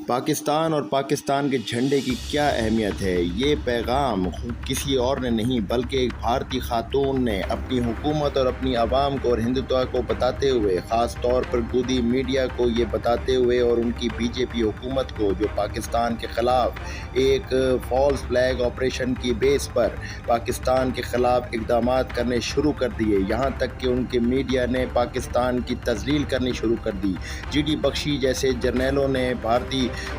پاکستان اور پاکستان کے جھنڈے کی کیا اہمیت ہے، یہ پیغام کسی اور نے نہیں بلکہ ایک بھارتی خاتون نے اپنی حکومت اور اپنی عوام کو اور ہندوتوا کو بتاتے ہوئے، خاص طور پر گودی میڈیا کو یہ بتاتے ہوئے اور ان کی بی جے پی حکومت کو، جو پاکستان کے خلاف ایک فالس فلیگ آپریشن کی بیس پر پاکستان کے خلاف اقدامات کرنے شروع کر دیے، یہاں تک کہ ان کے میڈیا نے پاکستان کی تذلیل کرنی شروع کر دی۔ جی ڈی بخشی جیسے جرنیلوں نے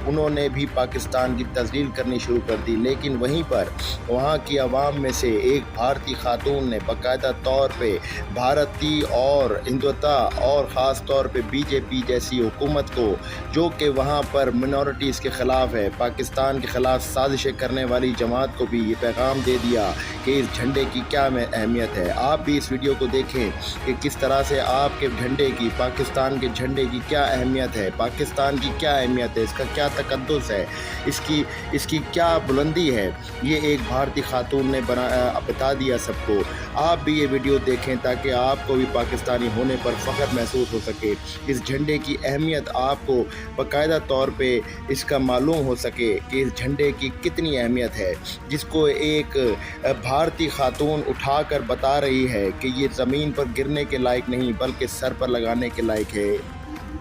انہوں نے بھی پاکستان کی تذلیل کرنی شروع کر دی، لیکن وہیں پر وہاں کی عوام میں سے ایک بھارتی خاتون نے باقاعدہ طور پہ بھارتی اور ہندوتوا اور خاص طور پہ بی جے پی جیسی حکومت کو، جو کہ وہاں پر منورٹیز کے خلاف ہے، پاکستان کے خلاف سازشیں کرنے والی جماعت کو بھی یہ پیغام دے دیا کہ اس جھنڈے کی کیا اہمیت ہے۔ آپ بھی اس ویڈیو کو دیکھیں کہ کس طرح سے آپ کے جھنڈے کی، پاکستان کے جھنڈے کی کیا اہمیت ہے، پاکستان کی کیا اہمیت ہے، اس کا کیا تقدس ہے، اس کی کیا بلندی ہے، یہ ایک بھارتی خاتون نے بتا دیا سب کو۔ آپ بھی یہ ویڈیو دیکھیں تاکہ آپ کو بھی پاکستانی ہونے پر فخر محسوس ہو سکے، اس جھنڈے کی اہمیت آپ کو باقاعدہ طور پہ اس کا معلوم ہو سکے کہ اس جھنڈے کی کتنی اہمیت ہے، جس کو ایک بھارتی خاتون اٹھا کر بتا رہی ہے کہ یہ زمین پر گرنے کے لائق نہیں بلکہ سر پر لگانے کے لائق ہے۔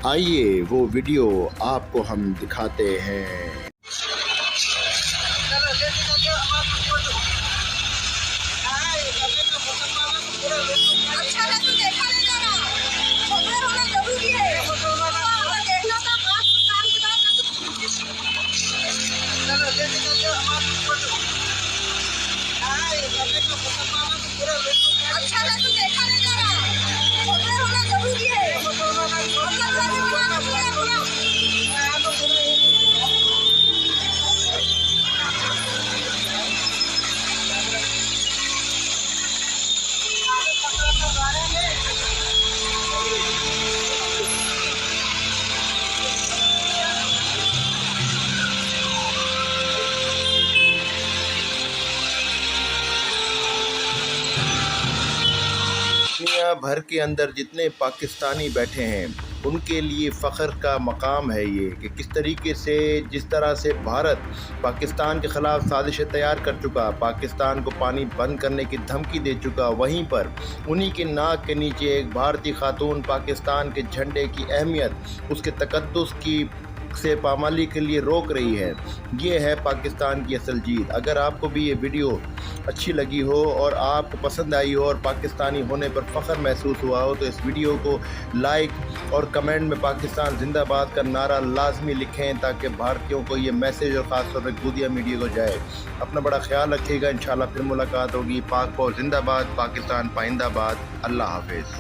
آئیے وہ ویڈیو آپ کو ہم دکھاتے ہیں۔ دنیا بھر کے اندر جتنے پاکستانی بیٹھے ہیں ان کے لیے فخر کا مقام ہے یہ کہ کس طریقے سے، جس طرح سے بھارت پاکستان کے خلاف سازشیں تیار کر چکا، پاکستان کو پانی بند کرنے کی دھمکی دے چکا، وہیں پر انہی کے ناک کے نیچے ایک بھارتی خاتون پاکستان کے جھنڈے کی اہمیت، اس کے تقدس کی سے پامالی کے لیے روک رہی ہے۔ یہ ہے پاکستان کی اصل جیت۔ اگر آپ کو بھی یہ ویڈیو اچھی لگی ہو اور آپ کو پسند آئی ہو اور پاکستانی ہونے پر فخر محسوس ہوا ہو تو اس ویڈیو کو لائک اور کمنٹ میں پاکستان زندہ باد کا نعرہ لازمی لکھیں تاکہ بھارتیوں کو یہ میسیج اور خاص طور پہ گودیا میڈیا کو جائے۔ اپنا بڑا خیال رکھیے گا، انشاءاللہ پھر ملاقات ہوگی۔ پاک فوج زندہ باد، پاکستان پائندہ باد۔ اللہ حافظ۔